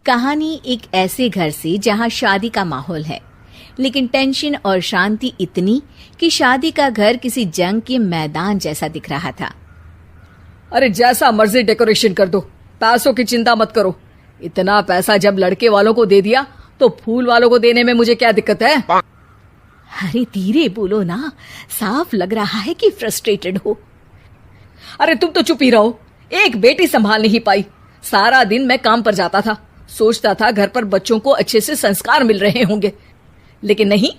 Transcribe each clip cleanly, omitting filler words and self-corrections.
कहानी एक ऐसे घर से जहां शादी का माहौल है, लेकिन टेंशन और शांति इतनी कि शादी का घर किसी जंग के मैदान जैसा दिख रहा था। अरे जैसा मर्जी डेकोरेशन कर दो, पैसों की चिंता मत करो। इतना पैसा जब लड़के वालों को दे दिया तो फूल वालों को देने में मुझे क्या दिक्कत है? अरे धीरे बोलो ना, साफ लग रहा है कि फ्रस्ट्रेटेड हो। अरे तुम तो चुप ही रहो। एक बेटी संभाल नहीं पाई। सारा दिन मैं काम पर जाता था, सोचता था घर पर बच्चों को अच्छे से संस्कार मिल रहे होंगे, लेकिन नहीं,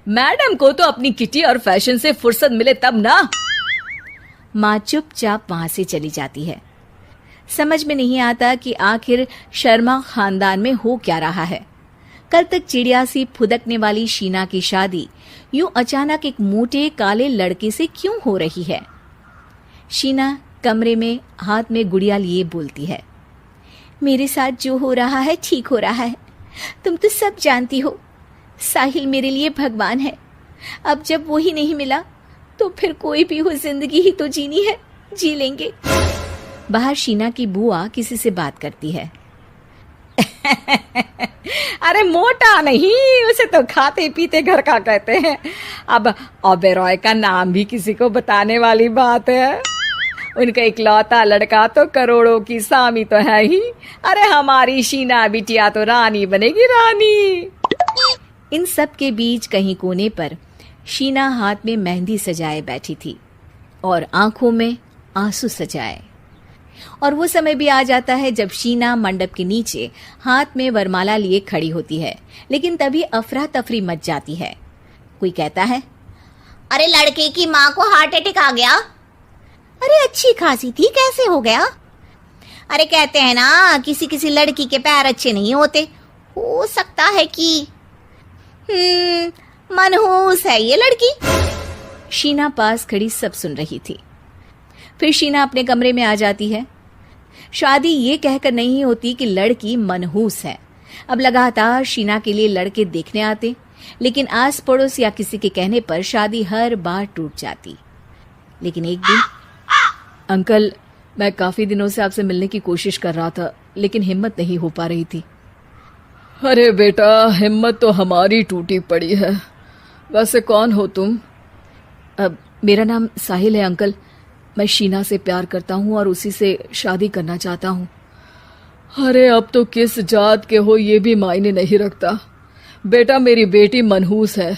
मैडम को तो अपनी किटी और फैशन से फुर्सत मिले तब ना। माँ चुपचाप वहां से चली जाती है। समझ में नहीं आता कि आखिर शर्मा खानदान में हो क्या रहा है। कल तक चिड़िया सी फुदकने वाली शीना की शादी यूं अचानक एक मोटे काले लड़के से क्यों हो रही है? शीना कमरे में हाथ में गुड़िया लिए बोलती है, मेरे साथ जो हो रहा है ठीक हो रहा है। तुम तो सब जानती हो, साहिल मेरे लिए भगवान है। अब जब वो ही नहीं मिला तो फिर कोई भी हो, जिंदगी ही तो जीनी है, जी लेंगे। बाहर शीना की बुआ किसी से बात करती है। अरे मोटा नहीं, उसे तो खाते पीते घर का कहते हैं। अब ओबेरॉय का नाम भी किसी को बताने वाली बात है। उनका इकलौता लड़का तो करोड़ों की सामी तो है ही। अरे हमारी शीना बिटिया तो रानी बनेगी, रानी। इन सब के बीच कहीं कोने पर शीना हाथ में मेहंदी सजाए बैठी थी और आंखों में आंसू सजाए। और वो समय भी आ जाता है जब शीना मंडप के नीचे हाथ में वरमाला लिए खड़ी होती है, लेकिन तभी अफरा तफरी मच जाती है। कोई कहता है, अरे लड़के की माँ को हार्ट अटैक आ गया। अरे अच्छी खासी थी, कैसे हो गया? अरे कहते हैं ना, किसी किसी लड़की के पैर अच्छे नहीं होते, हो सकता है कि मनहूस है ये लड़की। शीना पास खड़ी सब सुन रही थी। फिर शीना अपने कमरे में आ जाती है। शादी ये कहकर नहीं होती कि लड़की मनहूस है। अब लगातार शीना के लिए लड़के देखने आते, लेकिन आस पड़ोस या किसी के कहने पर शादी हर बार टूट जाती। लेकिन एक दिन, अंकल, मैं काफी दिनों से आपसे मिलने की कोशिश कर रहा था, लेकिन हिम्मत नहीं हो पा रही थी। अरे बेटा, हिम्मत तो हमारी टूटी पड़ी है। वैसे कौन हो तुम? मेरा नाम साहिल है अंकल। मैं शीना से प्यार करता हूँ और उसी से शादी करना चाहता हूँ। अरे अब तो किस जात के हो ये भी मायने नहीं रखता। बेटा, मेरी बेटी मनहूस है।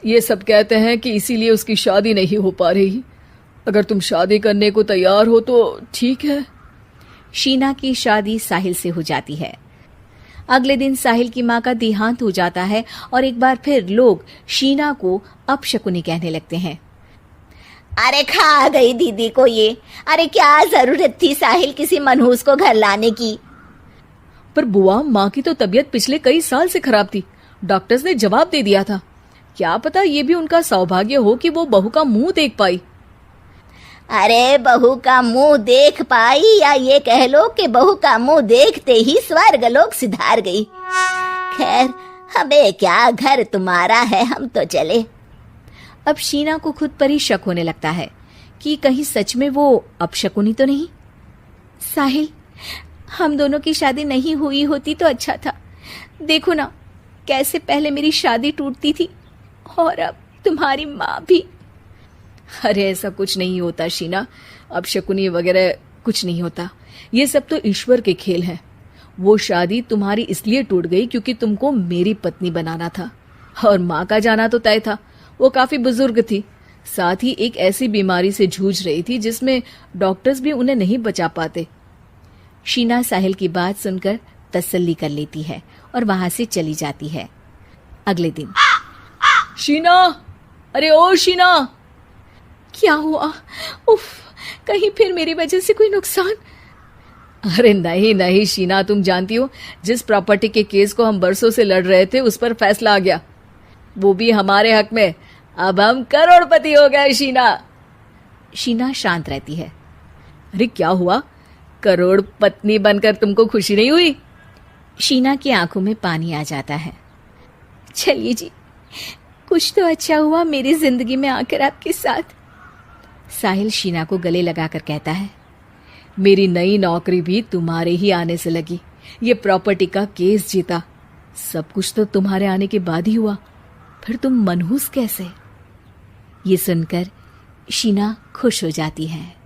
ये सब कहते हैं कि इसीलिए उसकी शादी नहीं हो पा रही। अगर तुम शादी करने को तैयार हो तो ठीक है। शीना की शादी साहिल से हो जाती है। अगले दिन साहिल की माँ का देहांत हो जाता है और एक बार फिर लोग शीना को अपशकुनी कहने लगते हैं। अरे खा गई दीदी को ये। अरे क्या जरूरत थी साहिल किसी मनहूस को घर लाने की? पर बुआ, माँ की तो तबीयत पिछले कई साल से खराब थी। डॉक्टर्स ने जवाब दे दिया था। क्या पता ये भी उनका सौभाग्य हो कि वो बहू का मुंह देख पाई। अरे बहू का मुंह देख पाई, या ये कह लो कि बहू का मुंह देखते ही स्वर्ग लोक सिधार गई। खैर, हमें क्या, घर तुम्हारा है, हम तो चले। अब शीना को खुद पर ही शक होने लगता है कि कहीं सच में वो अपशकुनी तो नहीं। साहिल, हम दोनों की शादी नहीं हुई होती तो अच्छा था। देखो ना, कैसे पहले मेरी शादी टूटती थी और अब तुम्हारी माँ भी। अरे ऐसा कुछ नहीं होता शीना, अपशकुनी वगैरह कुछ नहीं होता। ये सब तो ईश्वर के खेल हैं। वो शादी तुम्हारी इसलिए टूट गई क्योंकि तुमको मेरी पत्नी बनाना था, और माँ का जाना तो तय था। वो काफी बुजुर्ग थी, साथ ही एक ऐसी बीमारी से जूझ रही थी जिसमें डॉक्टर्स भी उन्हें नहीं बचा पाते। शीना साहिल की बात सुनकर तसल्ली कर लेती है और वहां से चली जाती है। अगले दिन, शीना, अरे ओ शीना। क्या हुआ? उफ, कहीं फिर मेरी वजह से कोई नुकसान? अरे नहीं नहीं शीना, तुम जानती हो, जिस प्रॉपर्टी के केस को हम बरसों से लड़ रहे थे उस पर फैसला आ गया, वो भी हमारे हक में। अब हम करोड़पति हो गए शीना। शीना शांत रहती है। अरे क्या हुआ? करोड़ पत्नी बनकर तुमको खुशी नहीं हुई? शीना की आंखों में पानी आ जाता है। चलिए जी, कुछ तो अच्छा हुआ मेरी जिंदगी में आकर आपके साथ। साहिल शीना को गले लगाकर कहता है, मेरी नई नौकरी भी तुम्हारे ही आने से लगी। ये प्रॉपर्टी का केस जीता। सब कुछ तो तुम्हारे आने के बाद ही हुआ, फिर तुम मनहूस कैसे? ये सुनकर शीना खुश हो जाती है।